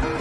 Hello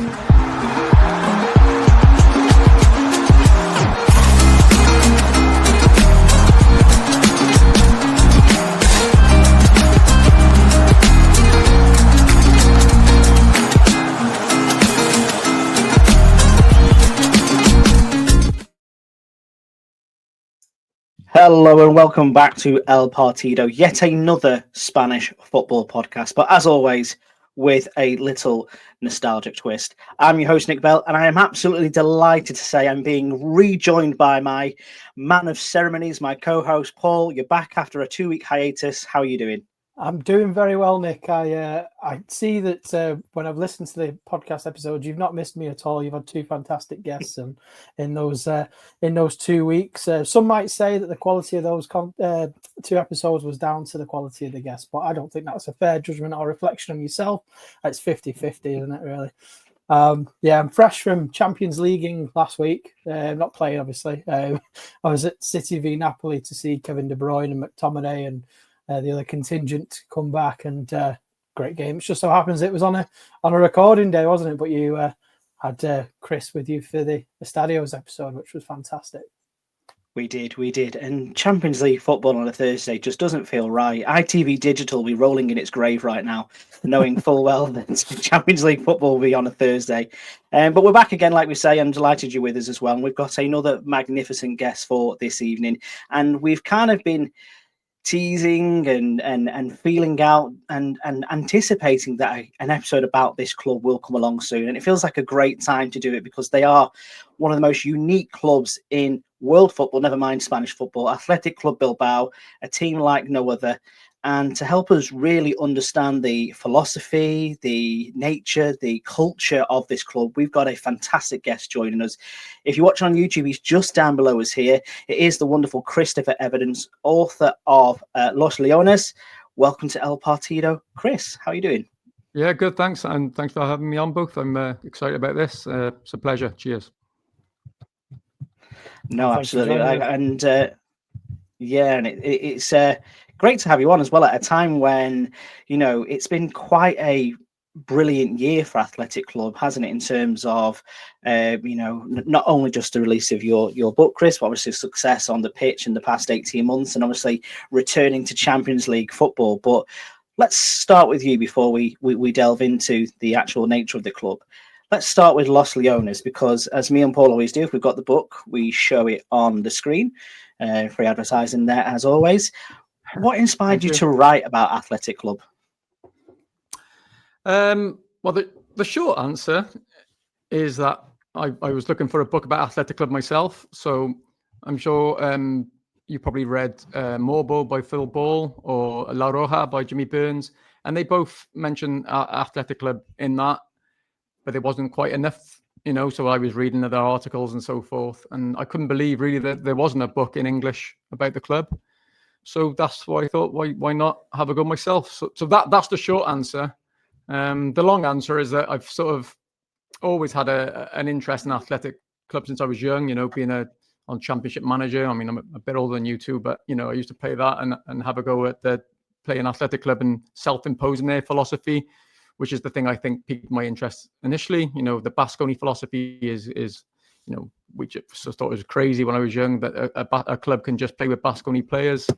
and welcome back to El Partido, yet another Spanish football podcast, but as always, with a little nostalgic twist. I'm your host, Nick Bell, and I am absolutely delighted to say I'm being rejoined by my man of ceremonies, my co-host, Paul. You're back after a 2-week hiatus. How are you doing? I'm doing very well, Nick. I see that when I've listened to the podcast episodes, you've not missed me at all. You've had two fantastic guests, and in those 2 weeks, some might say that the quality of those 2 episodes was down to the quality of the guests, but I don't think that's a fair judgment or reflection on yourself. It's 50-50, isn't it, really? I'm fresh from Champions Leaguing last week. Not playing, obviously. I was at City v Napoli to see Kevin De Bruyne and McTominay and the other contingent come back, and great game. It just so happens it was on a recording day, wasn't it? But you had Chris with you for the Estadios episode, which was fantastic. We did. And Champions League football on a Thursday just doesn't feel right. ITV Digital will be rolling in its grave right now, knowing full well that Champions League football will be on a Thursday. But we're back again, like we say. I'm delighted you're with us as well. And we've got another magnificent guest for this evening. And we've kind of been teasing and feeling out and anticipating that an episode about this club will come along soon, and it feels like a great time to do it because they are one of the most unique clubs in world football, never mind Spanish football. Athletics Club Bilbao, a team like no other. And to help us really understand the philosophy, the nature, the culture of this club, we've got a fantastic guest joining us. If you're watching on YouTube, he's just down below us here. It is the wonderful Christopher Evidence, author of Los Leones. Welcome to El Partido. Chris, how are you doing? Yeah, good, thanks. And thanks for having me on both. I'm excited about this. It's a pleasure. Cheers. No, absolutely. It's great to have you on as well at a time when, it's been quite a brilliant year for Athletics Club, hasn't it, in terms of, not only just the release of your book, Chris, but obviously success on the pitch in the past 18 months and obviously returning to Champions League football. But let's start with you before we delve into the actual nature of the club. Let's start with Los Leones, because as me and Paul always do, if we've got the book, we show it on the screen. Free advertising there, as always. What inspired you to write about Athletics Club? Well, the short answer is that I was looking for a book about Athletics Club myself. So I'm sure you probably read Morbo by Phil Ball or La Roja by Jimmy Burns. And they both mention Athletics Club in that, but it wasn't quite enough, so I was reading other articles and so forth. And I couldn't believe really that there wasn't a book in English about the club. So that's why I thought, why not have a go myself? So that's the short answer. The long answer is that I've sort of always had an interest in Athletic Club since I was young, being on Championship Manager. I mean, I'm a bit older than you two, but, I used to play that and have a go at playing Athletic Club and self-imposing their philosophy, which is the thing I think piqued my interest initially. The Basque-only philosophy is we just thought it was crazy when I was young that a club can just play with Basque-only players.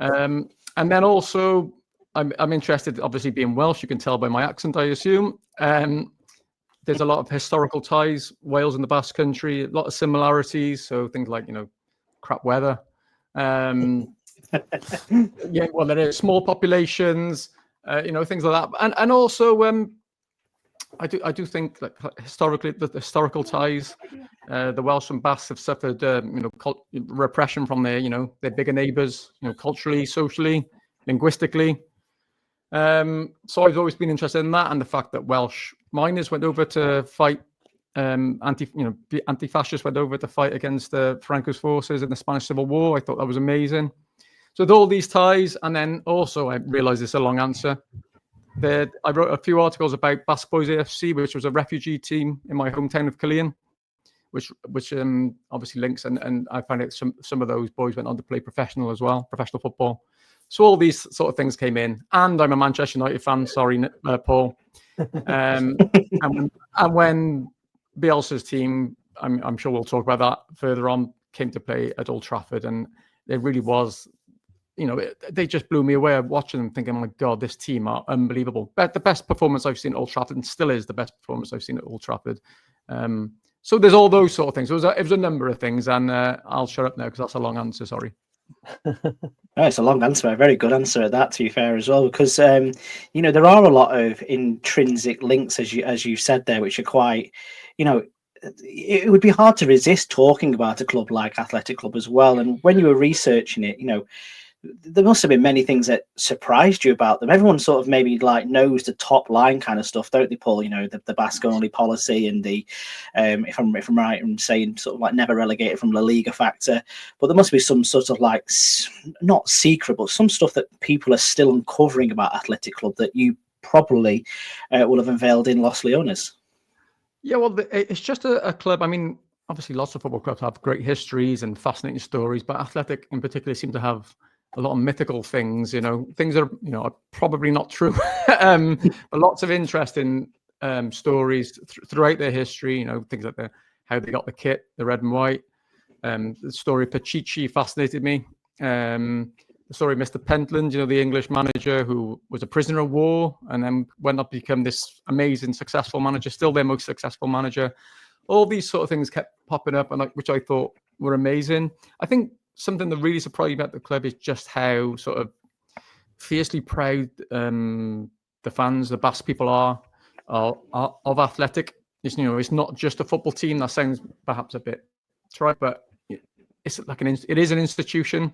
And then also, I'm interested, obviously being Welsh, you can tell by my accent, I assume. There's a lot of historical ties, Wales and the Basque Country, a lot of similarities. So things like, crap weather. There are small populations, things like that. And also, I do think that historically, the historical ties, the Welsh and Basques have suffered, repression from their bigger neighbours, culturally, socially, linguistically. So I've always been interested in that, and the fact that Welsh miners went over to fight, anti-fascists went over to fight against the Franco's forces in the Spanish Civil War. I thought that was amazing. So with all these ties, and then also I realised it's a long answer. I wrote a few articles about Basque Boys AFC, which was a refugee team in my hometown of Killeen, which obviously links, and I found out some of those boys went on to play professional football. So all these sort of things came in, and I'm a Manchester United fan. Sorry, Paul. And when Bielsa's team, I'm sure we'll talk about that further on, came to play at Old Trafford, and it really was, they just blew me away watching them, thinking, oh my God, this team are unbelievable. But the best performance I've seen at Old Trafford, and still is the best performance I've seen at Old Trafford. So there's all those sort of things. It was a number of things, and I'll shut up now because that's a long answer. Sorry. Oh, it's a long answer, a very good answer at that, to be fair, as well, because there are a lot of intrinsic links, as you said there, which are quite, it would be hard to resist talking about a club like Athletic Club as well. And when you were researching it, there must have been many things that surprised you about them. Everyone sort of maybe knows the top line kind of stuff, don't they, Paul? The Basque-only policy and the if I'm right in saying sort of never relegated from La Liga factor. But there must be some sort of not secret, but some stuff that people are still uncovering about Athletic Club that you probably will have unveiled in Los Leones. Yeah, well, it's just a club. I mean, obviously, lots of football clubs have great histories and fascinating stories, but Athletic in particular seem to have a lot of mythical things, things that are probably not true, but lots of interesting stories throughout their history. Things like how they got the kit, the red and white. The story of Pachichi fascinated me. The story of Mr. Pentland, the English manager who was a prisoner of war and then went up to become this amazing, successful manager, still their most successful manager. All these sort of things kept popping up, and which I thought were amazing. I think something that really surprised me about the club is just how sort of fiercely proud the fans, the Basque people are of Athletic. It's not just a football team. That sounds perhaps a bit trite, but it's it is an institution.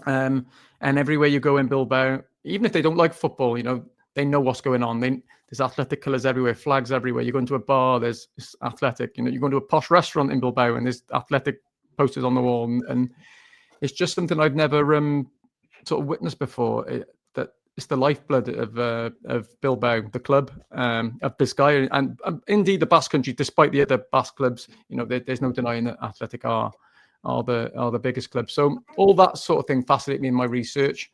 And everywhere you go in Bilbao, even if they don't like football, they know what's going on. There's Athletic colours everywhere, flags everywhere. You go into a bar, there's Athletic. You go into a posh restaurant in Bilbao, and there's Athletic posters on the wall. And it's just something I've never sort of witnessed before. That it's the lifeblood of Bilbao, the club of Biscay, and indeed the Basque country. Despite the other Basque clubs, there's no denying that Athletic are the biggest club. So all that sort of thing fascinated me in my research.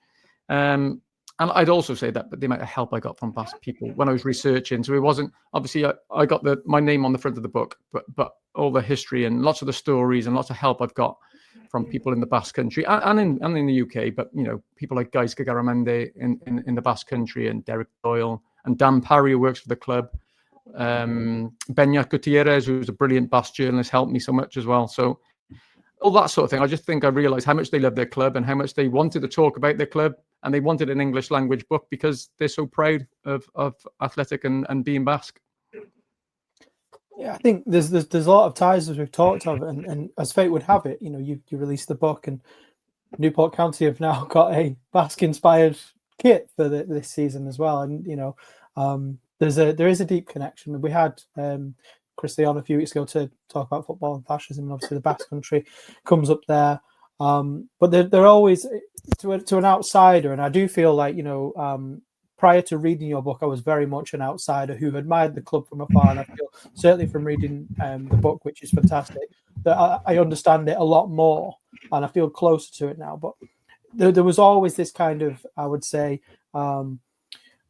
And I'd also say that the amount of help I got from Basque people when I was researching. So it wasn't, obviously I got my name on the front of the book, but all the history and lots of the stories and lots of help I've got from people in the Basque country and in the UK. But, people like Guys Gagaramende in the Basque country, and Derek Doyle and Dan Parry, who works for the club. Beñat Gutierrez, who's a brilliant Basque journalist, helped me so much as well. So all that sort of thing. I just think I realized how much they love their club and how much they wanted to talk about their club, and they wanted an English language book because they're so proud of Athletic and being Basque. Yeah, I think there's a lot of ties, as we've talked of, and as fate would have it, you released the book, and Newport County have now got a Basque-inspired kit for this season as well. And there is a deep connection. We had Chris on a few weeks ago to talk about football and fascism, and obviously the Basque country comes up there. But they're always to an outsider, and I do feel like prior to reading your book, I was very much an outsider who admired the club from afar, and I feel certainly from reading the book, which is fantastic, that I understand it a lot more and I feel closer to it now. But there was always this kind of, I would say,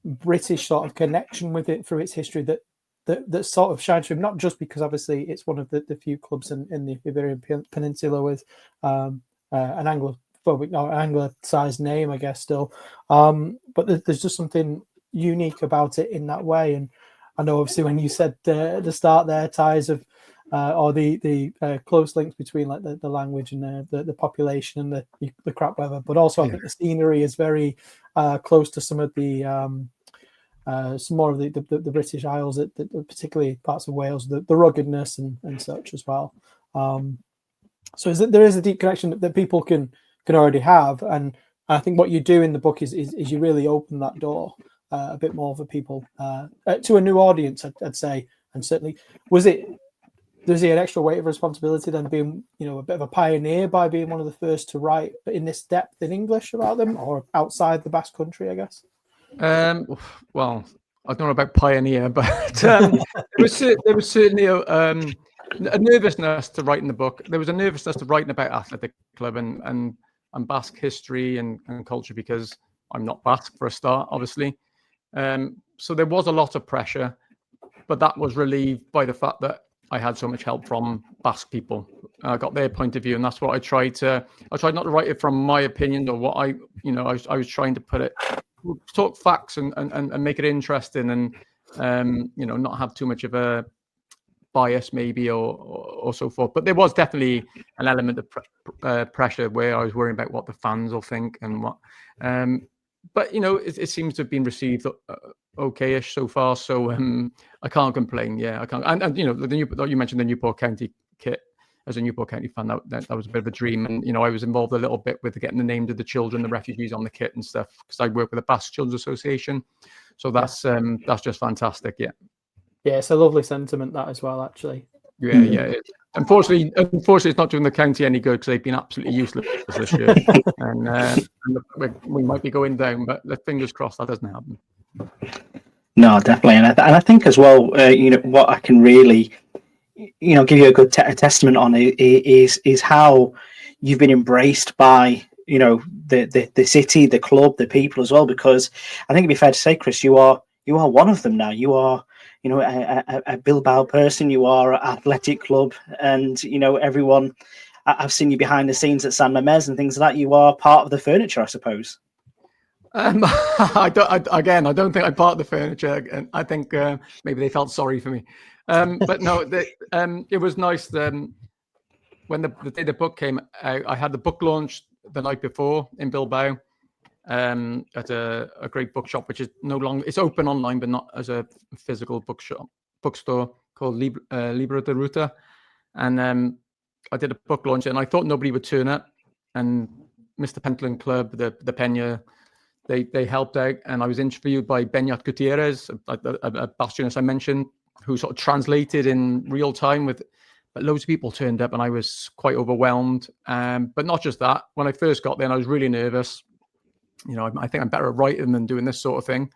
British sort of connection with it through its history that sort of shines through, not just because obviously it's one of the few clubs in the Iberian Peninsula with an Anglicized name, I guess, still. But there's just something unique about it in that way. And I know, obviously, when you said at the start there, ties of or the close links between like the language and the population and the crap weather, but also I think the scenery is very close to some of the some more of the British Isles, particularly parts of Wales, the ruggedness and such as well. So there is a deep connection that people can already have, and I think what you do in the book is you really open that door a bit more for people to a new audience, I'd say. And certainly, does he an extra weight of responsibility than being a bit of a pioneer by being one of the first to write in this depth in English about them, or outside the Basque country, I guess? Well, I don't know about pioneer, but there was certainly a nervousness to writing the book. There was a nervousness to writing about Athletic Club and Basque history and culture, because I'm not Basque for a start, obviously. So there was a lot of pressure, but that was relieved by the fact that I had so much help from Basque people. I got their point of view, and that's what I tried not to write it from my opinion or what I was trying to put it, talk facts and make it interesting, and not have too much of a bias maybe or so forth. But there was definitely an element of pressure where I was worrying about what the fans will think and what. But it seems to have been received okay-ish so far. So I can't complain. Yeah, I can't. And you mentioned the Newport County kit. As a Newport County fan, that was a bit of a dream. And I was involved a little bit with getting the names of the children, the refugees on the kit and stuff, because I work with the Basque Children's Association. So that's just fantastic. Yeah. Yeah, it's a lovely sentiment that as well, actually. Yeah. Unfortunately, it's not doing the county any good because they've been absolutely useless this year, and we might be going down. But fingers crossed that doesn't happen. No, definitely, and I think as well, what I can really, give you a good testament on is how you've been embraced by the city, the club, the people as well. Because I think it'd be fair to say, Chris, you are one of them now. You are. A Bilbao person, you are at Athletic Club, and everyone. I've seen you behind the scenes at San Mamés and things like that. You are part of the furniture, I suppose. I don't think I'm part of the furniture, and I think maybe they felt sorry for me. But no, it was nice. When the day the book came out, I had the book launch the night before in Bilbao. At a great bookshop, which is no longer, it's open online, but not as a physical bookstore called Libra de Ruta. And I did a book launch, and I thought nobody would turn up. And Mr. Pentland Club, the Peña, they helped out, and I was interviewed by Beñat Gutierrez, a Basque I mentioned, who sort of translated in real time but loads of people turned up, and I was quite overwhelmed. But not just that. When I first got there, I was really nervous. I think I'm better at writing than doing this sort of thing.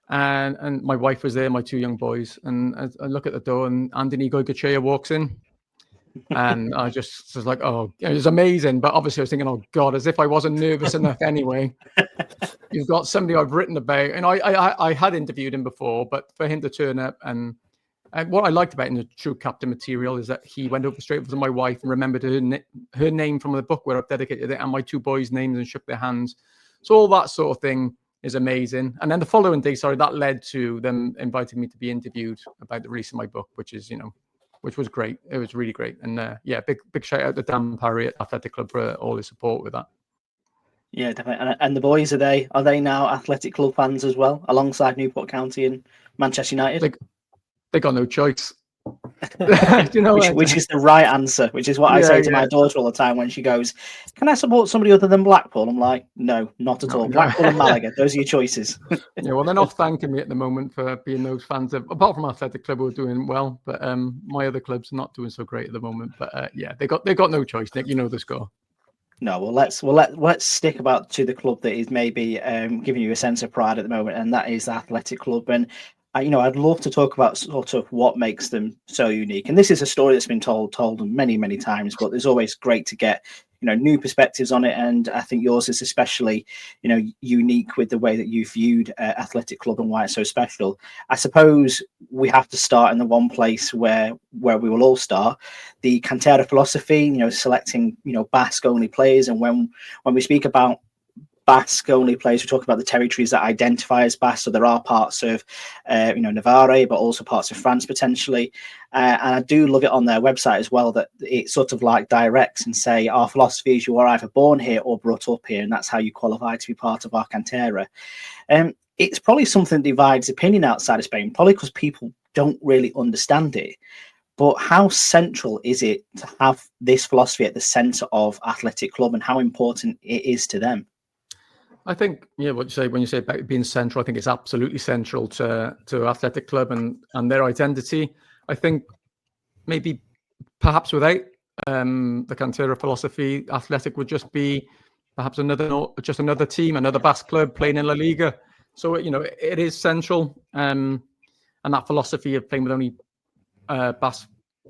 And my wife was there, my two young boys, and I look at the door, and Anthony Goycochea walks in, and I just was like, oh, it was amazing. But obviously I was thinking, oh God, as if I wasn't nervous enough anyway. You've got somebody I've written about, and I had interviewed him before, but for him to turn up, and what I liked about him, the true captain material, is that he went over straight over to my wife and remembered her name from the book where I've dedicated it, and my two boys' names, and shook their hands. So all that sort of thing is amazing. And then the following day, that led to them inviting me to be interviewed about the release of my book, which was great. It was really great. And big shout out to Dan Parry at Athletic Club for all his support with that. Yeah, definitely. And the boys, are they now Athletic Club fans as well, alongside Newport County and Manchester United? They got no choice. which is the right answer, which is what I say to my daughter all the time when she goes, can I support somebody other than Blackpool? I'm like, no, not at all. Blackpool and Malaga, those are your choices. Yeah, well, they're not thanking me at the moment for being those fans apart from Athletic Club, who are doing well, but my other clubs are not doing so great at the moment. But they got no choice, Nick. You know the score. No, let's stick to the club that is maybe giving you a sense of pride at the moment, and that is the Athletic Club. And I'd love to talk about sort of what makes them so unique. And this is a story that's been told many, many times, but there's always great to get, new perspectives on it. And I think yours is especially, unique with the way that you viewed Athletic Club and why it's so special. I suppose we have to start in the one place where we will all start, the Cantera philosophy, selecting, Basque-only players. And when we speak about Basque-only players, we talk about the territories that identify as Basque. So there are parts of, Navarre, but also parts of France potentially. And I do love it on their website as well, that it sort of like directs and say, our philosophy is you are either born here or brought up here, and that's how you qualify to be part of our Cantera. It's probably something that divides opinion outside of Spain, probably because people don't really understand it. But how central is it to have this philosophy at the centre of Athletic Club, and how important it is to them? I think, what you say when you say about being central, I think it's absolutely central to Athletic Club and their identity. I think maybe perhaps without the Cantera philosophy, Athletic would just be perhaps another team, another Basque club playing in La Liga. So it is central, and that philosophy of playing with only Basque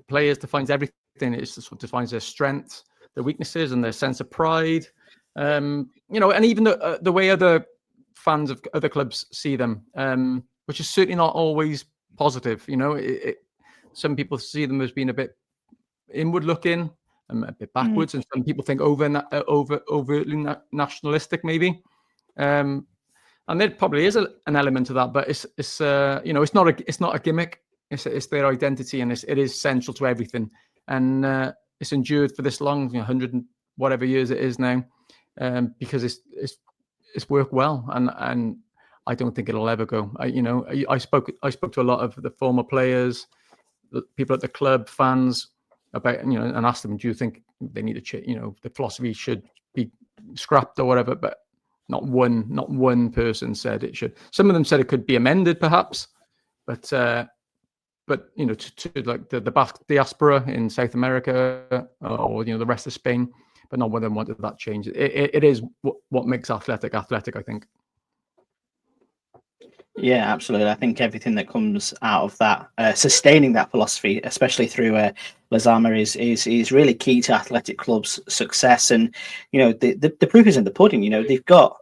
players defines everything. It sort of defines their strengths, their weaknesses, and their sense of pride. And even the way other fans of other clubs see them. which is certainly not always positive. Some people see them as being a bit inward looking and a bit backwards, and some people think overtly nationalistic, maybe. And there probably is an element of that, but it's not a gimmick. It's their identity, and it is central to everything. And it's endured for this long, 100 and whatever years it is now, because it's worked well, and I don't think it'll ever go. I spoke to a lot of the former players, the people at the club, fans, about, and asked them, do you think they need to change? The philosophy should be scrapped or whatever. But not one person said it should. Some of them said it could be amended, perhaps, but to like the Basque diaspora in South America, or the rest of Spain, but not one of them wanted that change. It is what makes athletic, I think. Yeah, absolutely. I think everything that comes out of that, sustaining that philosophy, especially through Lezama, is really key to Athletic Club's success. And the proof is in the pudding. They've got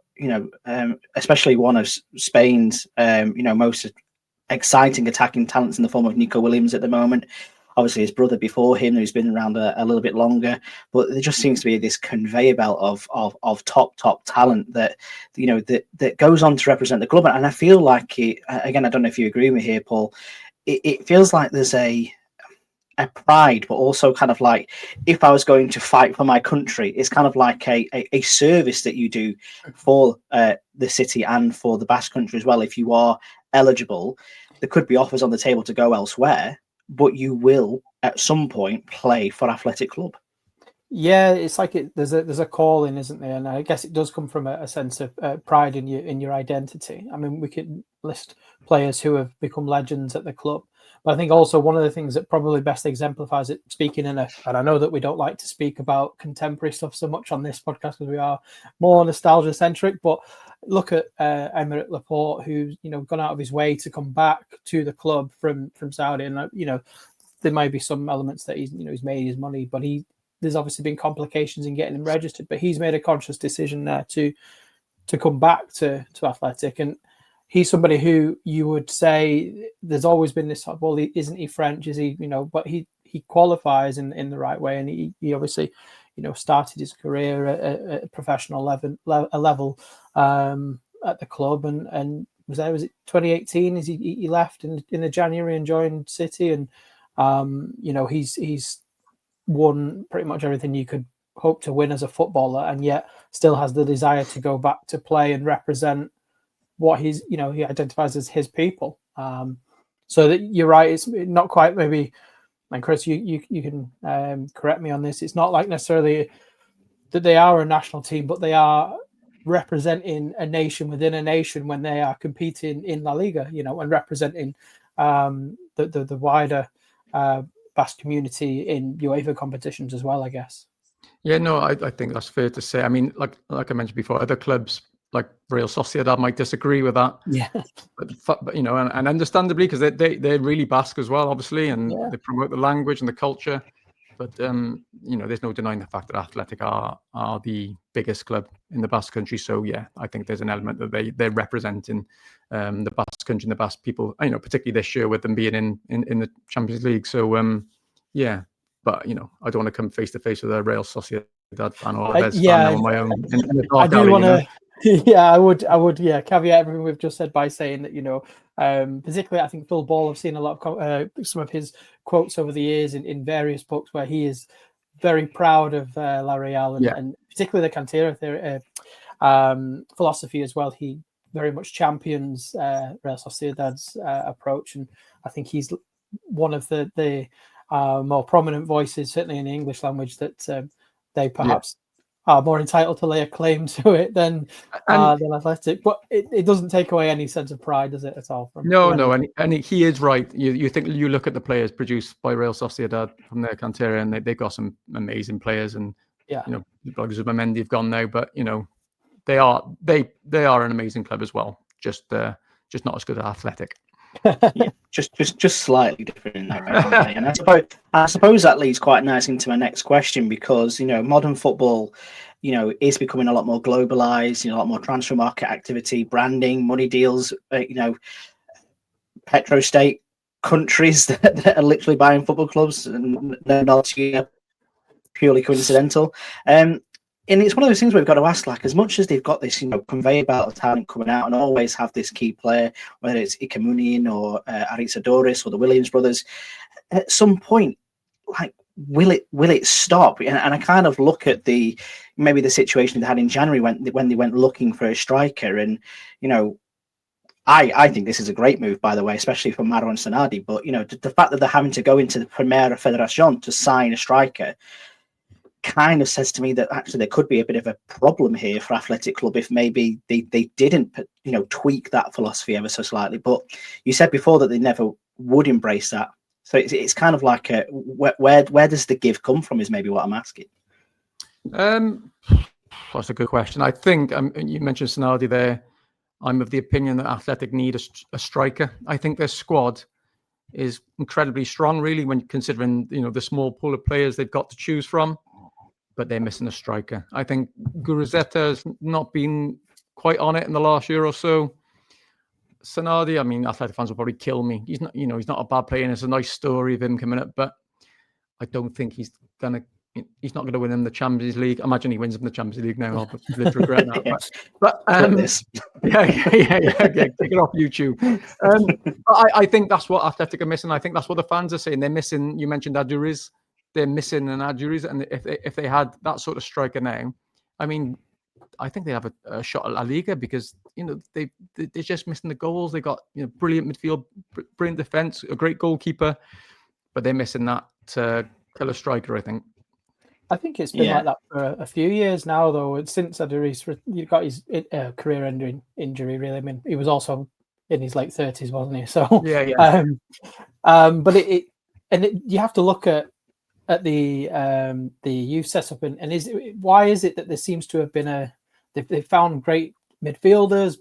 especially one of Spain's most exciting attacking talents in the form of Nico Williams at the moment. Obviously, his brother before him, who's been around a little bit longer, but there just seems to be this conveyor belt of top talent that that goes on to represent the club. And I feel like again, I don't know if you agree with me here, Paul. It feels like there's a pride, but also kind of like, if I was going to fight for my country, it's kind of like a service that you do for the city and for the Basque country as well. If you are eligible, there could be offers on the table to go elsewhere, but you will at some point play for Athletic Club. Yeah, it's like there's a calling, isn't there? And I guess it does come from a sense of pride in your identity. I mean, we could list players who have become legends at the club, but I think also one of the things that probably best exemplifies it, speaking and I know that we don't like to speak about contemporary stuff so much on this podcast because we are more nostalgia centric, but look at Aymeric Laporte, who's gone out of his way to come back to the club from Saudi, and there might be some elements that he's made his money, but there's obviously been complications in getting him registered, but he's made a conscious decision there to come back to Athletic. And he's somebody who you would say there's always been this, well, isn't he French? Is he, but he qualifies in the right way. And he obviously, started his career at a professional level at the club and was it 2018? He left in the January and joined City, and he's won pretty much everything you could hope to win as a footballer, and yet still has the desire to go back to play and represent what he identifies as his people. So that you're right, it's not quite maybe, and Chris, you can correct me on this. It's not like necessarily that they are a national team, but they are representing a nation within a nation when they are competing in La Liga, and representing the wider Basque community in UEFA competitions as well, I guess. Yeah, no, I think that's fair to say. I mean, like I mentioned before, other clubs like Real Sociedad might disagree with that. Yeah, but and understandably, because they're really Basque as well, obviously, and they promote the language and the culture. But there's no denying the fact that Athletic are the biggest club in the Basque country. So yeah, I think there's an element that they're representing the Basque country and the Basque people. Particularly this year with them being in the Champions League. So yeah, but I don't want to come face to face with a Real Sociedad fan or a Vez fan on my own. I do want to. Yeah, I would. Yeah, caveat everything we've just said by saying that particularly I think Phil Ball, I've seen a lot of some of his quotes over the years in various books where he is very proud of La Real and particularly the Cantera philosophy as well. He very much champions Real Sociedad's approach, and I think he's one of the more prominent voices, certainly in the English language, that they perhaps are more entitled to lay a claim to it than Athletic. But it doesn't take away any sense of pride, does it, at all? No, and he is right. You think you look at the players produced by Real Sociedad from their cantera, and they've got some amazing players, and the bloggers of Mendy have gone now, but they are an amazing club as well. Just not as good as Athletic. Yeah, just slightly different in that way, aren't they? And I suppose that leads quite nicely into my next question, because modern football is becoming a lot more globalized, a lot more transfer market activity, branding, money deals, petrostate countries that are literally buying football clubs, and they're not purely coincidental. And it's one of those things where we've got to ask, like, as much as they've got this, conveyor belt of talent coming out and always have this key player, whether it's Ikamunian or Aritsadoris or the Williams brothers, at some point, like, will it stop? And I kind of look at maybe the situation they had in January when they went looking for a striker, and I think this is a great move, by the way, especially for Maro and Sanadi. But the fact that they're having to go into the Primera Federación to sign a striker kind of says to me that actually there could be a bit of a problem here for Athletic Club if maybe they didn't tweak that philosophy ever so slightly. But you said before that they never would embrace that, so it's kind of like where does the give come from is maybe what I'm asking. That's a good question. I think you mentioned Sanadi there. I'm of the opinion that Athletic need a striker. I think their squad is incredibly strong, really, when considering the small pool of players they've got to choose from. But they're missing a striker. I think Guruzeta has not been quite on it in the last year or so. Sanadi, I mean, Athletic fans will probably kill me. He's not, he's not a bad player, and it's a nice story of him coming up. But I don't think he's not gonna win him the Champions League. Imagine he wins him the Champions League now. I'll live to regret that. But yeah, take it off YouTube. But I think that's what Athletic are missing. I think that's what the fans are saying. They're missing. You mentioned Aduriz. They're missing an Aduriz, and if they had that sort of striker now, I mean, I think they have a shot at La Liga, because they're just missing the goals. They got brilliant midfield, brilliant defense, a great goalkeeper, but they're missing that killer striker, I think. I think it's been like that for a few years now, though. Since Aduriz got his career-ending injury, really. I mean, he was also in his late 30s, wasn't he? So yeah. But you have to look at the youth setup, and why is it that there seems to have been they've found great midfielders,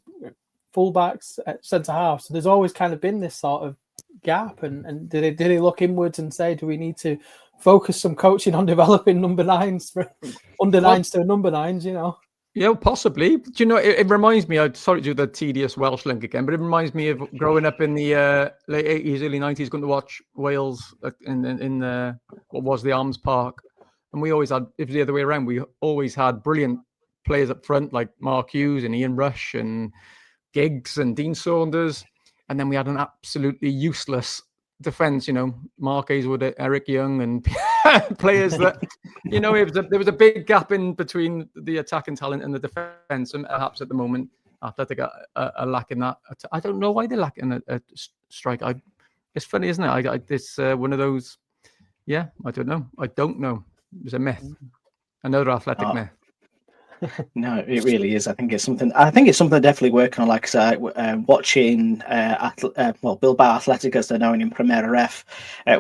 fullbacks, centre half. So there's always kind of been this sort of gap. And did they look inwards and say, do we need to focus some coaching on developing number nines for under nines to number nines? Yeah, possibly. Do it reminds me, I'm sorry to do the tedious Welsh link again, but it reminds me of growing up in the late 80s, early 90s, going to watch Wales in what was the Arms Park. And we always had, it was the other way around, we always had brilliant players up front like Mark Hughes and Ian Rush and Giggs and Dean Saunders. And then we had an absolutely useless defense, Mark Aiswood, Eric Young, and players that, there was a big gap in between the attacking talent and the defense. And perhaps at the moment, Athletic are lacking that. I don't know why they're lacking a strike. It's funny, isn't it? It's one of those. Yeah, I don't know. It was a myth, another Athletic myth. No, it really is. I think it's something they're definitely working on. Like I said, watching Bilbao Athletic, as they're known in Primera F,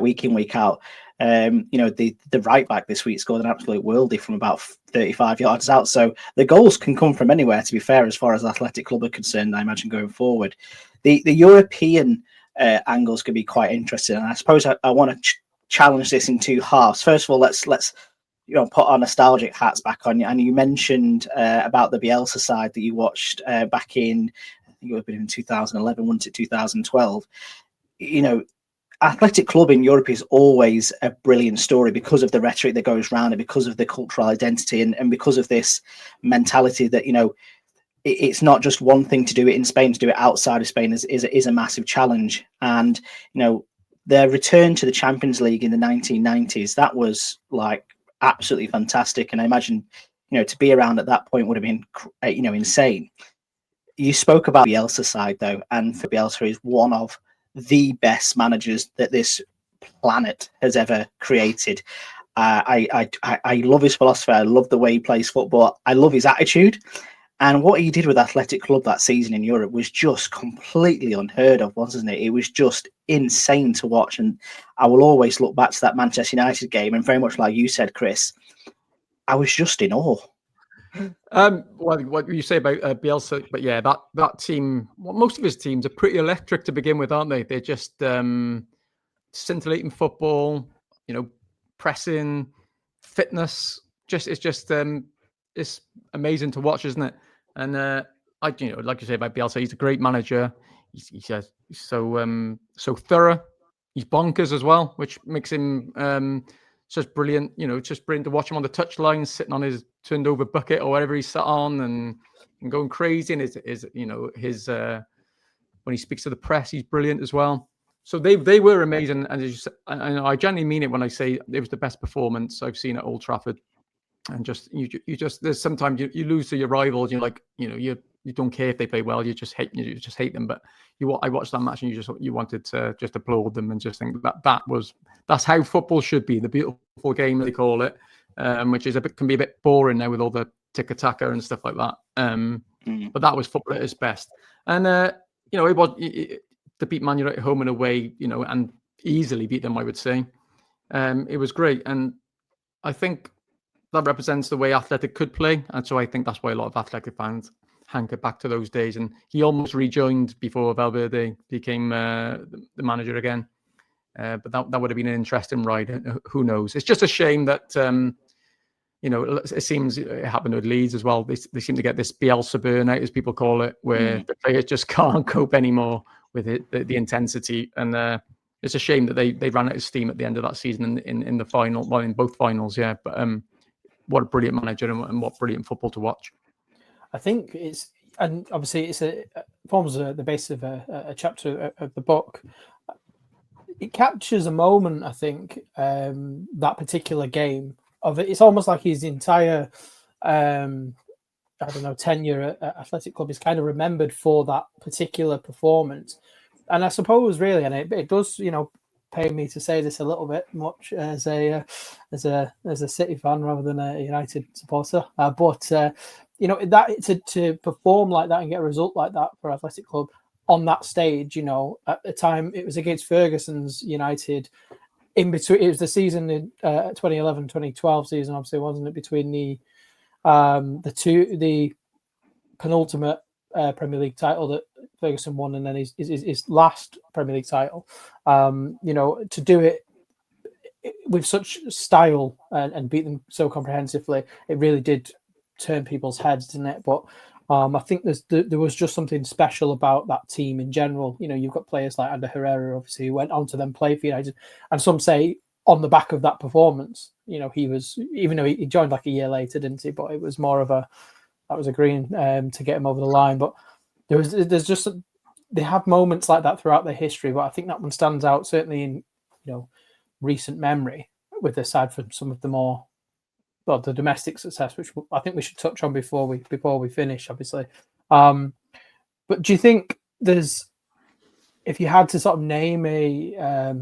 week in, week out. The right back this week scored an absolute worldie from about 35 yards out. So the goals can come from anywhere, to be fair, as far as Athletic Club are concerned, I imagine, going forward. The European angles could be quite interesting. And I suppose I want to challenge this in two halves. First of all, let's put our nostalgic hats back on. And you mentioned about the Bielsa side that you watched back in, I think it would have been in 2011, wasn't it, 2012. Athletic Club in Europe is always a brilliant story because of the rhetoric that goes around it, because of the cultural identity, and because of this mentality that, it's not just one thing to do it in Spain. To do it outside of Spain is a massive challenge. And, their return to the Champions League in the 1990s, that was like absolutely fantastic. And I imagine, to be around at that point would have been, insane. You spoke about Bielsa side, though, and for Bielsa is one of the best managers that this planet has ever created. I love his philosophy. I love the way he plays football. I love his attitude. And what he did with Athletic Club that season in Europe was just completely unheard of, wasn't it? It was just insane to watch. And I will always look back to that Manchester United game. And very much like you said, Chris, I was just in awe. What you say about Bielsa, but yeah, that team, most of his teams are pretty electric to begin with, aren't they? They're just scintillating football, pressing, fitness. It's amazing to watch, isn't it? And like you say about Bielsa, he's a great manager. he's so thorough. He's bonkers as well, which makes him just brilliant. Just brilliant to watch him on the touchline, sitting on his turned over bucket or whatever he's sat on, and going crazy. And his when he speaks to the press, he's brilliant as well. So they were amazing, and I genuinely mean it when I say it was the best performance I've seen at Old Trafford. And there's sometimes you lose to your rivals. You're like, you don't care if they play well. You just hate them. But I watched that match and you wanted to just applaud them and just think that's how football should be. The beautiful game they call it, which is can be a bit boring now with all the tiki-taka and stuff like that. But that was football at its best. And it was to beat Man United home and away, and easily beat them, I would say. It was great, and I think that represents the way Athletic could play, and so I think that's why a lot of Athletic fans hanker back to those days. And he almost rejoined before Valverde became the manager again. But that would have been an interesting ride. Who knows? It's just a shame that it seems it happened with Leeds as well. They seem to get this Bielsa burnout, as people call it, where the players just can't cope anymore with the intensity. And it's a shame that they ran out of steam at the end of that season in the final, well, in both finals, yeah. But what a brilliant manager and what brilliant football to watch. I think and obviously it forms the basis of a chapter of the book. It captures a moment, I think, that particular game of it. It's almost like his entire, tenure at Athletic Club is kind of remembered for that particular performance. And I suppose really, and it does, pay me to say this a little bit much as a City fan rather than a United supporter, but that to perform like that and get a result like that for Athletic Club on that stage, at the time it was against Ferguson's United. In between, it was the season in 2011-2012 season, obviously, wasn't it? Between the penultimate Premier League title that Ferguson won, and then his last Premier League title. To do it with such style and beat them so comprehensively, it really did turn people's heads, didn't it? But I think there was just something special about that team in general. You've got players like Ander Herrera, obviously, who went on to then play for United, and some say on the back of that performance, he was, even though he joined like a year later, didn't he? But it was more of that was a green to get him over the line. But they have moments like that throughout their history, but I think that one stands out certainly in recent memory, with aside from some of the more the domestic success, which I think we should touch on before we finish, obviously. But do you think if you had to sort of name a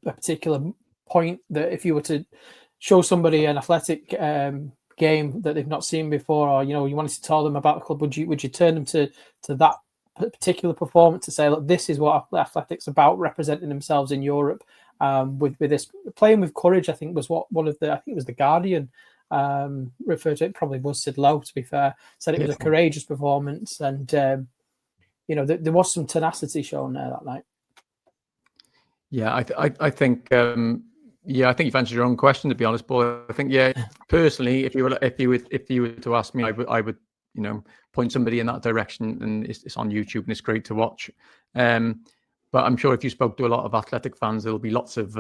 particular point that if you were to show somebody an Athletic game that they've not seen before, or you wanted to tell them about the club, would you turn them to that particular performance to say, look, this is what Athletic's about, representing themselves in Europe, with this playing with courage? I think was what one of the, I think it was the Guardian referred to it. Probably was Sid Lowe, to be fair, said it was a courageous performance, and there was some tenacity shown there that night. Yeah, I think I think you've answered your own question, to be honest, Paul. I think personally, if you were to ask me, I would point somebody in that direction, and it's on YouTube and it's great to watch. But I'm sure if you spoke to a lot of Athletic fans, there'll be lots of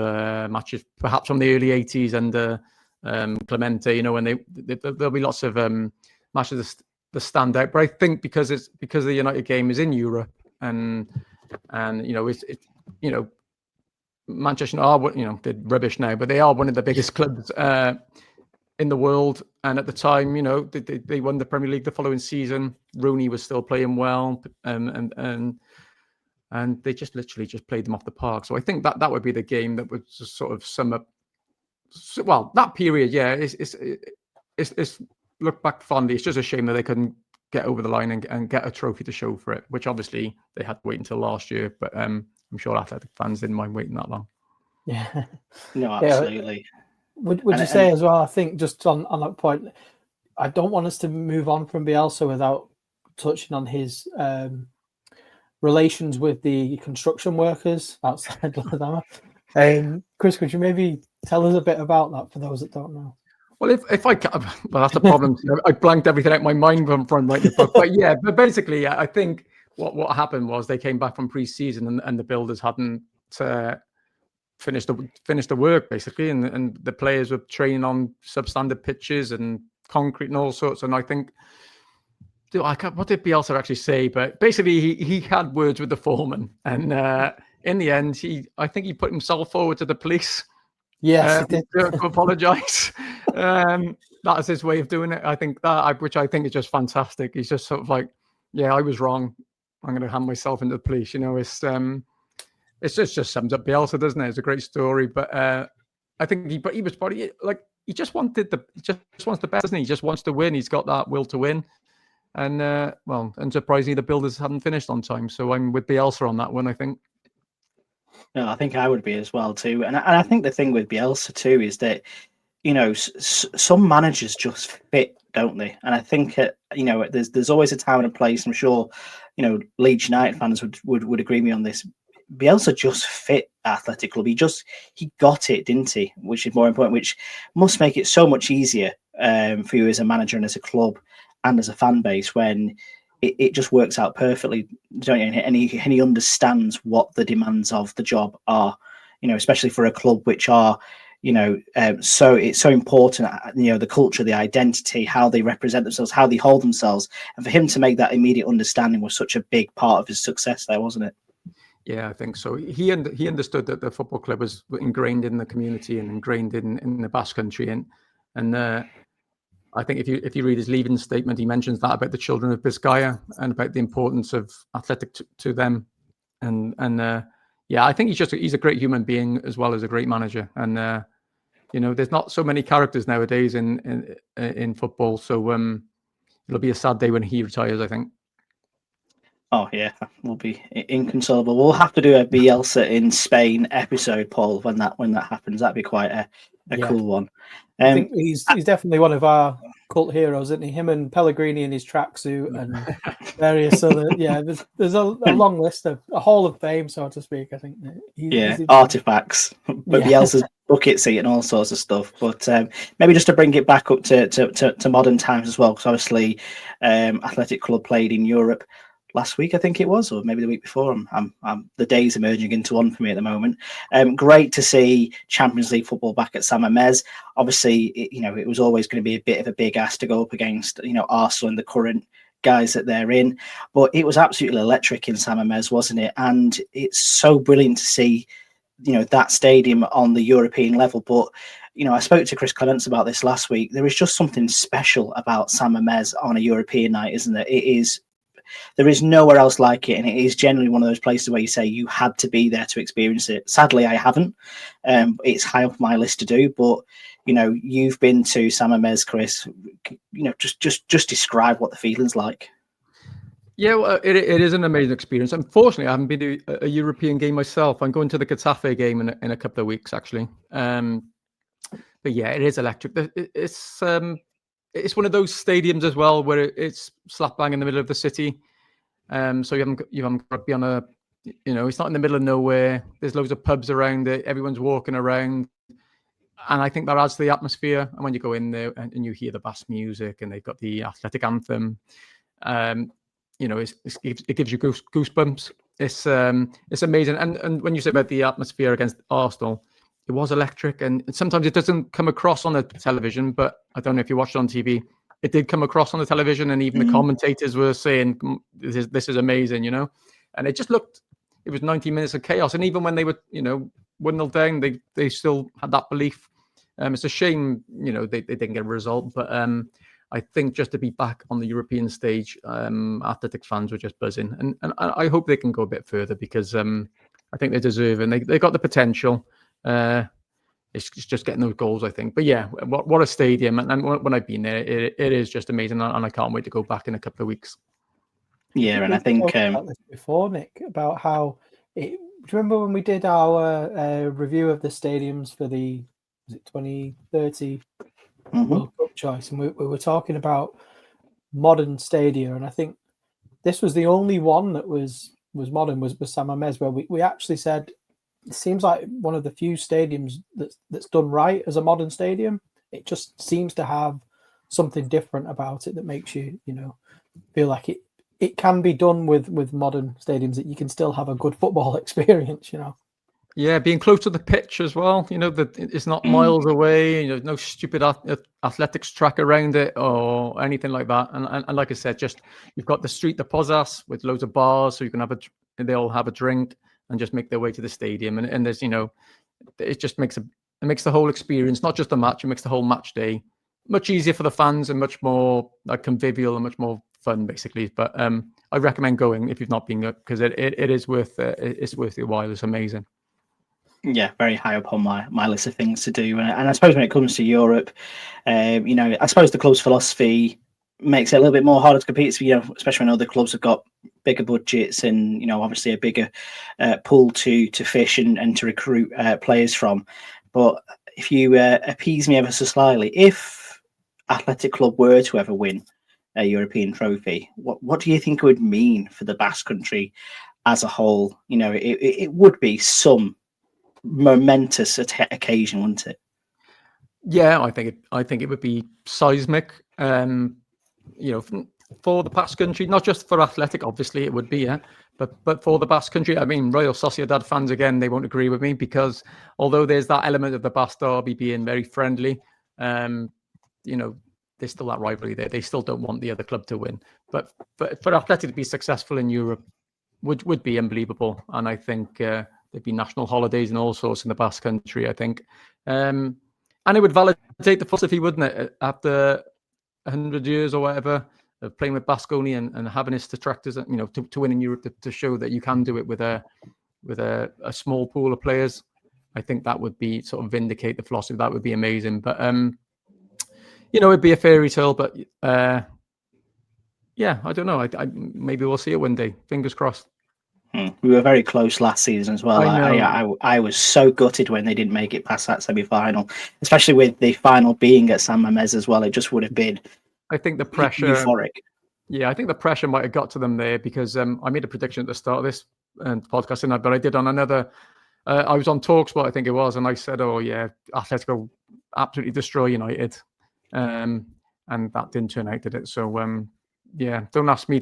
matches, perhaps from the early 80s and Clemente, and there'll be lots of matches that stand out. But I think because the United game is in Europe, and Manchester are, they're rubbish now, but they are one of the biggest clubs in the world. And at the time, they won the Premier League the following season. Rooney was still playing well, and they just literally played them off the park. So I think that would be the game that would just sort of sum up. Well, that period, it's look back fondly. It's just a shame that they couldn't get over the line and get a trophy to show for it, which obviously they had to wait until last year. But I'm sure Athletic fans didn't mind waiting that long. Yeah, no, absolutely. Would you say as well? I think just on that point, I don't want us to move on from Bielsa without touching on his relations with the construction workers outside Ladama. Chris, could you maybe tell us a bit about that for those that don't know? Well, if I can, well, that's the problem. I blanked everything out of my mind from writing the book. But basically, I think what happened was they came back from pre-season and the builders hadn't finished the work basically, and the players were training on substandard pitches and concrete and all sorts. And I think, what did Bielsa actually say? But basically, he had words with the foreman, and in the end, I think he put himself forward to the police. Yes, he did. To apologise. That is his way of doing it. I think which I think is just fantastic. He's just sort of like, yeah, I was wrong. I'm going to hand myself into the police. You know, it's just sums up Bielsa, doesn't it? It's a great story, but I think he was probably like he just wants the best, doesn't he? He just wants to win. He's got that will to win. And unsurprisingly, the builders hadn't finished on time. So I'm with Bielsa on that one, I think. No, I think I would be as well too. And I think the thing with Bielsa too is that, you know, some managers just fit, don't they? And I think, you know, there's always a time and a place. I'm sure, you know, Leeds United fans would agree with me on this. Bielsa just fit Athletic Club. He got it, didn't he? Which is more important, which must make it so much easier for you as a manager and as a club and as a fan base when it just works out perfectly, don't you? And he understands what the demands of the job are, you know, especially for a club which are, you know, so it's so important, you know, the culture, the identity, how they represent themselves, how they hold themselves. And for him to make that immediate understanding was such a big part of his success there, wasn't it? Yeah, I think so. He understood that the football club was ingrained in the community and ingrained in the Basque country. And I think if you read his leaving statement, he mentions that about the children of Biscaya and about the importance of athletic to them. And yeah, I think he's a great human being as well as a great manager. And you know, there's not so many characters nowadays in football, so it'll be a sad day when he retires, I think. Oh yeah, we'll be inconsolable. We'll have to do a Bielsa in Spain episode, Paul, when that happens. That'd be quite a cool one. I think he's definitely one of our cult heroes, isn't he? Him and Pellegrini in his tracksuit and various other. Yeah, there's a long list of a Hall of Fame, so to speak. I think. He's artifacts, but Bielsa's bucket seat and all sorts of stuff. But maybe just to bring it back up to modern times as well, because obviously Athletic Club played in Europe last week, I think it was, or maybe the week before. I'm the days are merging into one for me at the moment. Great to see Champions League football back at San Mamés. Obviously, it was always going to be a bit of a big ask to go up against, Arsenal and the current guys that they're in. But it was absolutely electric in San Mamés, wasn't it? And it's so brilliant to see, that stadium on the European level. But I spoke to Chris Clements about this last week. There is just something special about San Mamés on a European night, isn't there? There is nowhere else like it, and it is generally one of those places where you say you had to be there to experience it. Sadly, I haven't. It's high up my list to do, but you've been to San Mamés, Chris. Just describe what the feeling's like. Yeah, well, it is an amazing experience. Unfortunately, I haven't been to a European game myself. I'm going to the Getafe game in a couple of weeks, actually. But yeah, it is electric. It's one of those stadiums as well where it's slap bang in the middle of the city. So you haven't got to be on it's not in the middle of nowhere. There's loads of pubs around it. Everyone's walking around. And I think that adds to the atmosphere. And when you go in there and you hear the Basque music and they've got the athletic anthem, it gives you goosebumps. It's amazing. And when you say about the atmosphere against Arsenal, it was electric, and sometimes it doesn't come across on the television, but I don't know if you watched it on TV. It did come across on the television, and even the commentators were saying, this is amazing, And it just looked, it was 90 minutes of chaos. And even when they were, 1-0 down, they still had that belief. It's a shame, they didn't get a result, but I think just to be back on the European stage, Athletic fans were just buzzing. And I hope they can go a bit further because I think they deserve it, and they got the potential. It's just getting those goals, I think. But yeah, what a stadium. And when I've been there, it is just amazing. And I can't wait to go back in a couple of weeks. Yeah, and I think about this before, Nick, about how do you remember when we did our review of the stadiums for the 2030 World Cup choice, and we were talking about modern stadia, and I think this was the only one that was modern was San Mamés, where we actually said it seems like one of the few stadiums that's done right as a modern stadium. It just seems to have something different about it that makes you, feel like it can be done with modern stadiums, that you can still have a good football experience, you know. Yeah, being close to the pitch as well. You know, that it's not miles away. You know, no stupid athletics track around it or anything like that. And like I said, just you've got the street de Posas with loads of bars, so you can they'll have a drink and just make their way to the stadium. And there's, you know, it just makes the whole experience, not just the match, it makes the whole match day much easier for the fans and much more convivial and much more fun, basically. But I recommend going if you've not been, because it is worth it's worth your while. It's amazing. Yeah, very high up on my list of things to do. And I suppose when it comes to Europe, you know, I suppose the club's philosophy makes it a little bit more harder to compete. So, you know, especially when other clubs have got bigger budgets and, you know, obviously a bigger pool to fish and to recruit players from. But if you appease me ever so slightly, if Athletic Club were to ever win a European trophy, what do you think it would mean for the Basque Country as a whole? You know, it would be some momentous occasion, wouldn't it? Yeah, I think it would be seismic. You know, for the Basque Country, not just for Athletic, obviously it would be, yeah, but for the Basque Country. I mean, Royal Sociedad fans, again, they won't agree with me, because although there's that element of the Basque Derby being very friendly, you know, there's still that rivalry there. They still don't want the other club to win. But for Athletic to be successful in Europe would be unbelievable. And I think there'd be national holidays and all sorts in the Basque Country, I think. And it would validate the philosophy, wouldn't it? After 100 years or whatever of playing with Basque-only and having his detractors, you know, to win in Europe, to show that you can do it with a small pool of players. I think that would be sort of vindicate the philosophy. That would be amazing. But you know, it'd be a fairy tale. But yeah, I don't know. I maybe we'll see it one day. Fingers crossed. We were very close last season as well. I know. I was so gutted when they didn't make it past that semi-final, especially with the final being at San Mamés as well. It just would have been, I think the pressure, euphoric. Yeah, I think the pressure might have got to them there, because I made a prediction at the start of this podcast, but I did on another. I was on TalkSport, I think it was, and I said, "Oh yeah, Atletico absolutely destroy United," and that didn't turn out, did it? So yeah, don't ask me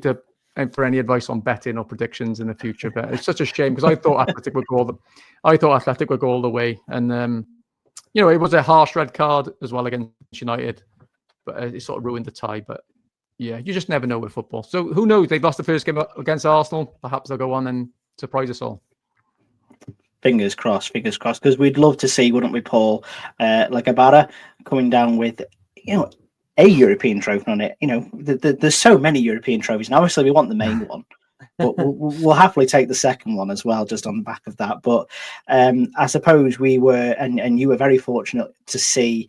for any advice on betting or predictions in the future. But it's such a shame, because I thought Athletic would go all the way, and you know, it was a harsh red card as well against United, but it sort of ruined the tie. But yeah, you just never know with football. So who knows? They've lost the first game against Arsenal. Perhaps they'll go on and surprise us all. Fingers crossed, because we'd love to see, wouldn't we, Paul, like Ibarra coming down with, you know, a European trophy on it. You know, there's so many European trophies, and obviously we want the main one, but we'll happily take the second one as well, just on the back of that. But I suppose we were, and you were very fortunate to see,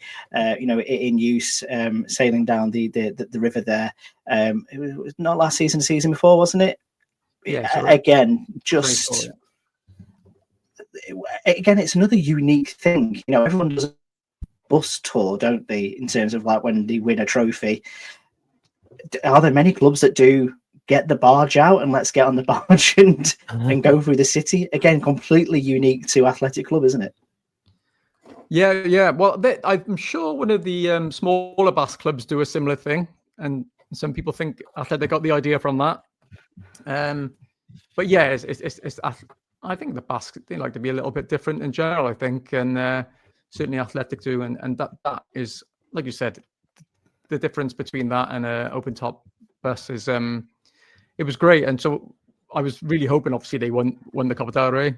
you know, it in use, sailing down the river there. It was not last season, the season before, wasn't it? Yeah. Again, just. Again, it's another unique thing. You know, everyone does a bus tour, don't they, in terms of like when they win a trophy. Are there many clubs that do get the barge out and let's get on the barge and go through the city? Again, completely unique to Athletic Club, isn't it? Yeah. Well, I'm sure one of the smaller Basque clubs do a similar thing, and some people think Athletic got the idea from that. But yeah, it's I think the Basques, they like to be a little bit different in general, I think, and certainly Athletic do, and that is, like you said, the difference between that and an open top bus is it was great. And so I was really hoping, obviously, they won the Copa del Rey,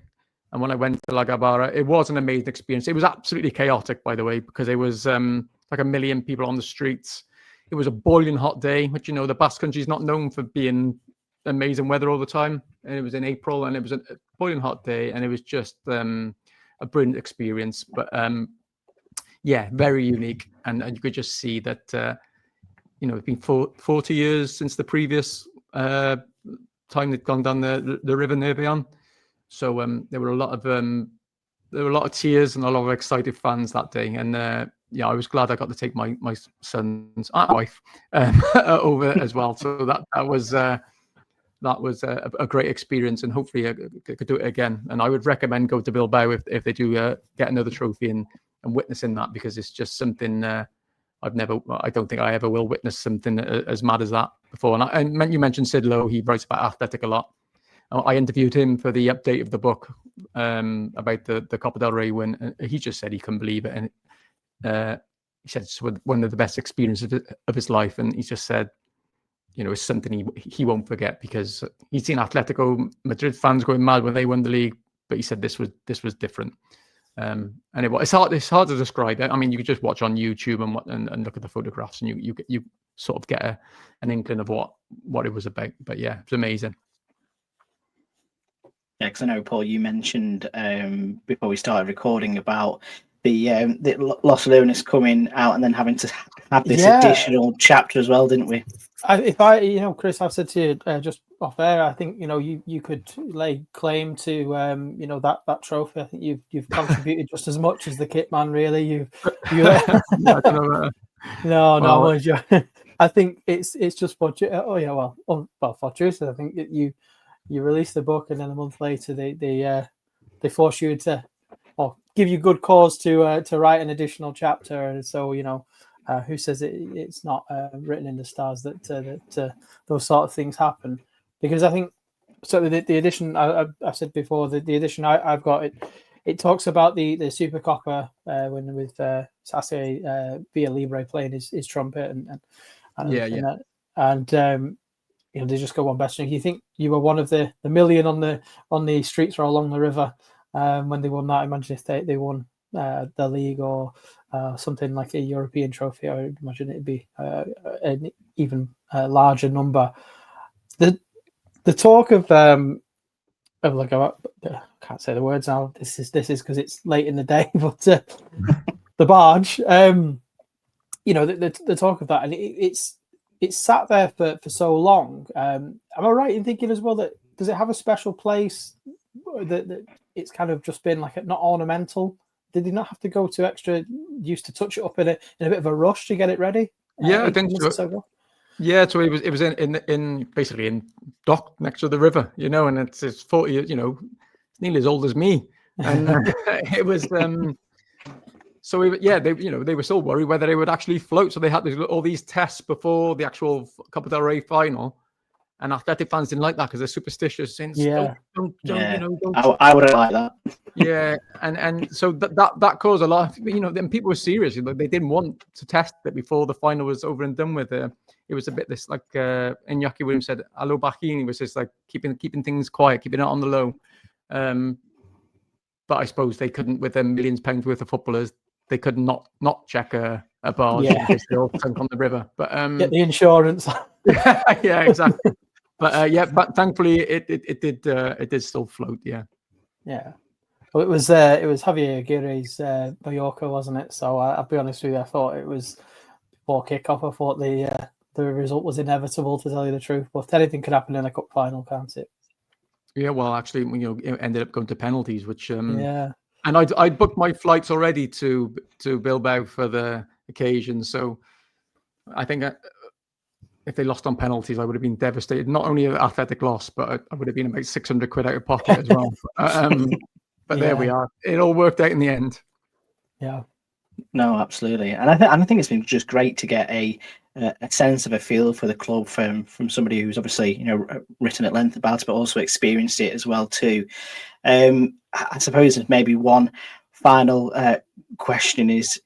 and when I went to La Gabara, it was an amazing experience. It was absolutely chaotic, by the way, because it was like 1 million people on the streets. It was a boiling hot day, which, you know, the Basque Country is not known for being amazing weather all the time, and it was in April, and it was a boiling hot day, and it was just a brilliant experience. But yeah, very unique, and you could just see that you know, it's been 40 years since the previous time they'd gone down the river Nervion, so there were a lot of tears and a lot of excited fans that day, and yeah, I was glad I got to take my son's wife over as well. So that was a great experience, and hopefully I could do it again. And I would recommend go to Bilbao if they do get another trophy and witnessing that, because it's just something I don't think I ever will witness something as mad as that before. And you mentioned Sid Lowe. He writes about Athletic a lot. I interviewed him for the update of the book about the Copa del Rey win. And he just said he couldn't believe it. And he said it's one of the best experiences of his life. And he just said, it's something he won't forget, because he's seen Atletico Madrid fans going mad when they won the league. But he said this was different. And it's hard to describe it. I mean, you could just watch on YouTube and look at the photographs, and you sort of get an inkling of what it was about. But yeah, it's amazing. Yeah, because I know, Paul, you mentioned before we started recording about the Los Lunas coming out and then having to have this additional chapter as well, didn't we? Chris, I've said to you just off air, I think you could lay claim to that trophy. I think you've contributed just as much as the kit man. Really, no. I think it's just for fortuitous. I think that you release the book and then a month later they force you to, or give you good cause to write an additional chapter, and so who says it's not written in the stars that those sort of things happen? Because I think so. The edition I've said before, the edition I've got, it talks about the Supercopa when with Sase Via Libre playing his trumpet and they just go on best. You think you were one of the million on the streets or along the river when they won that. Imagine if they won the league or something like a European trophy. I would imagine it'd be an even larger number. The talk of like, I can't say the words now. This is because it's late in the day, but the barge. The talk of that, and it's sat there for so long. Am I right in thinking as well that does it have a special place that it's kind of just been like not ornamental? Did they not have to go to extra use to touch it up in a bit of a rush to get it ready? Yeah, I think so. Yeah, so it was in basically in dock next to the river, and it's 40, it's nearly as old as me, and it was. So they were so worried whether they would actually float. So they had all these tests before the actual Copa del Rey final, and Athletic fans didn't like that because they're superstitious. Since don't I wouldn't like that. Yeah, and so that caused a lot. Then people were serious. They didn't want to test it before the final was over and done with. It was a bit this like Iñaki Williams said, "Allo Bajini," was just like keeping things quiet, keeping it on the low. But I suppose they couldn't, with their millions of pounds worth of footballers, they could not check a barge because they all sunk on the river. But get the insurance. Yeah, exactly. But thankfully it did still float. Yeah. Yeah. Well, it was Javier Aguirre's Mallorca, wasn't it? So I'll be honest with you, I thought it was before kickoff. I thought the result was inevitable, to tell you the truth. But anything could happen in a cup final, can't it? Yeah, well, actually, it ended up going to penalties, which and I booked my flights already to Bilbao for the occasion. So I think if they lost on penalties, I would have been devastated. Not only an Athletic loss, but I would have been about 600 quid out of pocket as well. But there we are. It all worked out in the end. Yeah. No, absolutely, and I think it's been just great to get a sense of a feel for the club from somebody who's obviously written at length about it, but also experienced it as well too. I suppose maybe one final question is: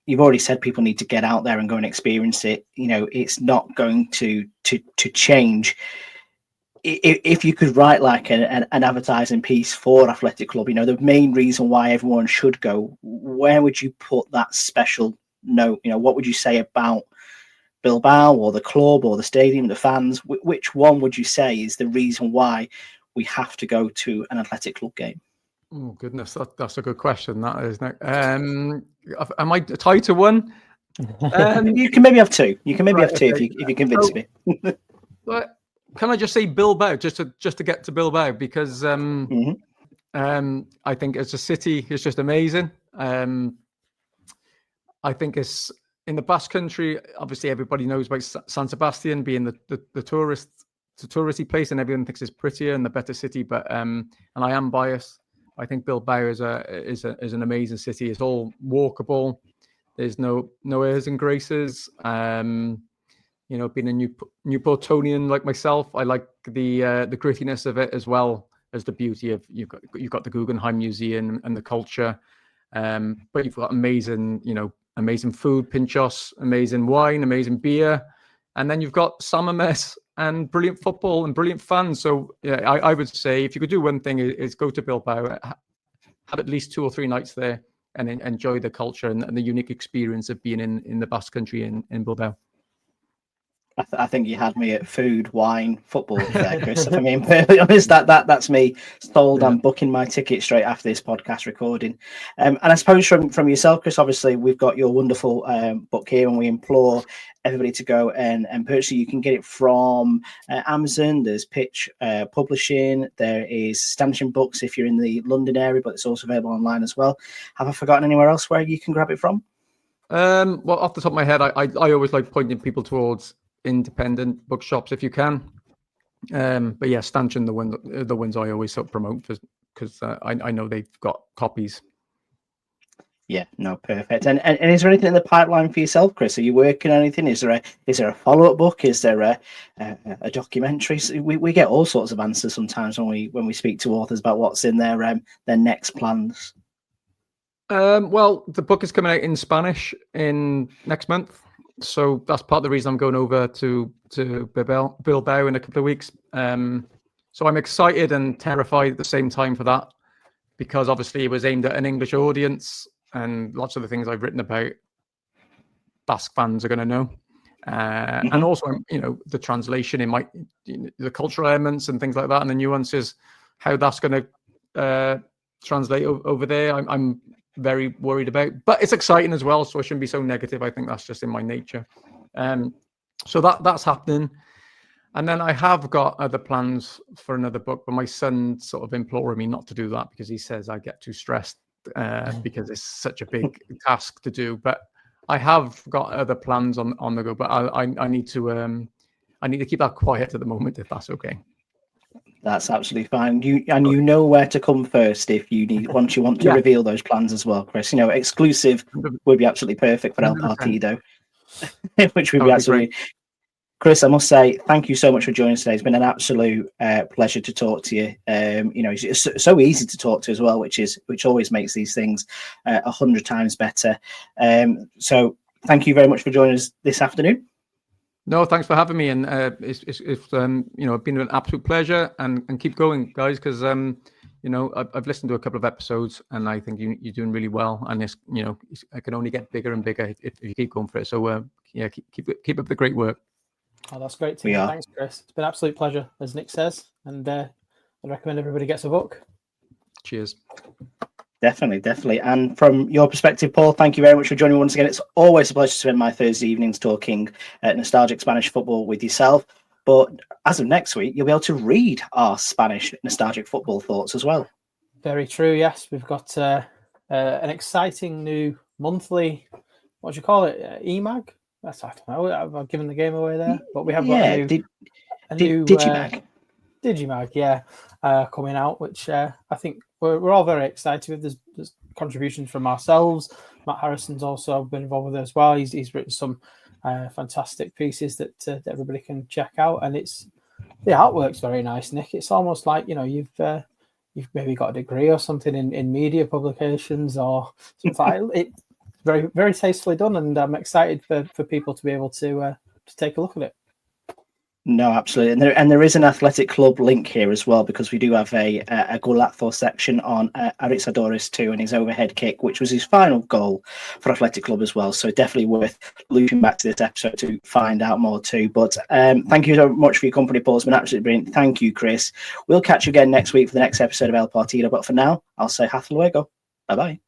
you've already said people need to get out there and go and experience it. It's not going to change. If you could write like an advertising piece for Athletic Club, the main reason why everyone should go, where would you put that special note? What would you say about Bilbao or the club or the stadium, the fans? Which one would you say is the reason why we have to go to an Athletic Club game? Oh goodness, that's a good question. That is. Am I tied to one? You can maybe have two. You can maybe have two if you convince me. But can I just say Bilbao, just to get to Bilbao, because I think as a city, it's just amazing. I think it's in the Basque Country. Obviously, everybody knows about San Sebastian being the touristy place, and everyone thinks it's prettier and the better city. But and I am biased. I think Bilbao is an amazing city. It's all walkable. There's no airs and graces. You know, being a Newportonian like myself, I like the grittiness of it as well as the beauty of you've got the Guggenheim Museum and the culture. But you've got amazing food, pinchos, amazing wine, amazing beer, and then you've got summer mess and brilliant football and brilliant fans. So yeah, I would say if you could do one thing is go to Bilbao, have at least 2 or 3 nights there, and enjoy the culture and the unique experience of being in the Basque Country in Bilbao. I think you had me at food, wine, football there, Chris. If I'm being perfectly honest, that's me sold. Yeah. I'm booking my ticket straight after this podcast recording. And I suppose from yourself, Chris, obviously we've got your wonderful book here, and we implore everybody to go and purchase it. You can get it from Amazon. There's Pitch Publishing. There is Stanchion Books if you're in the London area, but it's also available online as well. Have I forgotten anywhere else where you can grab it from? Well, off the top of my head, I always like pointing people towards independent bookshops if you can, but yeah, Stanchion, the ones I always sort of promote because I know they've got copies. Yeah, no, perfect. And is there anything in the pipeline for yourself, Chris? Are you working on anything? Is there a follow-up book? Is there a documentary? We get all sorts of answers sometimes when we speak to authors about what's in their next plans. Well, the book is coming out in Spanish in next month. So that's part of the reason I'm going over to Bilbao in a couple of weeks. So I'm excited and terrified at the same time for that, because obviously it was aimed at an English audience, and lots of the things I've written about Basque fans are going to know. And also, the translation the cultural elements and things like that, and the nuances, how that's going to translate over there. I'm very worried about, but it's exciting as well, so I shouldn't be so negative. I think that's just in my nature. So that's happening. And then I have got other plans for another book, but my son sort of implored me not to do that because he says I get too stressed because it's such a big task to do. But I have got other plans on the go, but I need to keep that quiet at the moment, if that's okay. That's absolutely fine. You know where to come first if you need, once you want to reveal those plans as well, Chris. Exclusive would be absolutely perfect for El Partido, which would be absolutely. Chris, I must say thank you so much for joining us today. It's been an absolute pleasure to talk to you. It's so easy to talk to as well, which always makes these things 100 times better. So thank you very much for joining us this afternoon. No, thanks for having me, and it's been an absolute pleasure, and keep going, guys, because I've listened to a couple of episodes, and I think you're doing really well, and it can only get bigger and bigger if you keep going for it. So keep up the great work. Oh, that's great to hear. Thanks, Chris. It's been an absolute pleasure, as Nick says, and I recommend everybody gets a book. Cheers. Definitely. And from your perspective, Paul, thank you very much for joining me once again. It's always a pleasure to spend my Thursday evenings talking nostalgic Spanish football with yourself. But as of next week, you'll be able to read our Spanish nostalgic football thoughts as well. Very true, yes. We've got an exciting new monthly, what do you call it, EMAG? I don't know, I've given the game away there. But we have got a new Digimag. Digimag, coming out, which I think we're all very excited with. There's contributions from ourselves. Matt Harrison's also been involved with it as well. He's written some fantastic pieces that everybody can check out, and the artwork's very nice, Nick. It's almost like you've maybe got a degree or something in media publications or something like it. Very, very tastefully done, and I'm excited for people to be able to take a look at it. No, absolutely, and there is an Athletic Club link here as well, because we do have a Golazo section on Athleticzale 2 and his overhead kick, which was his final goal for Athletic Club as well. So definitely worth looping back to this episode to find out more too. But thank you so much for your company, Paul. It's been absolutely brilliant. Thank you, Chris. We'll catch you again next week for the next episode of El Partido. But for now, I'll say hasta luego. Bye bye.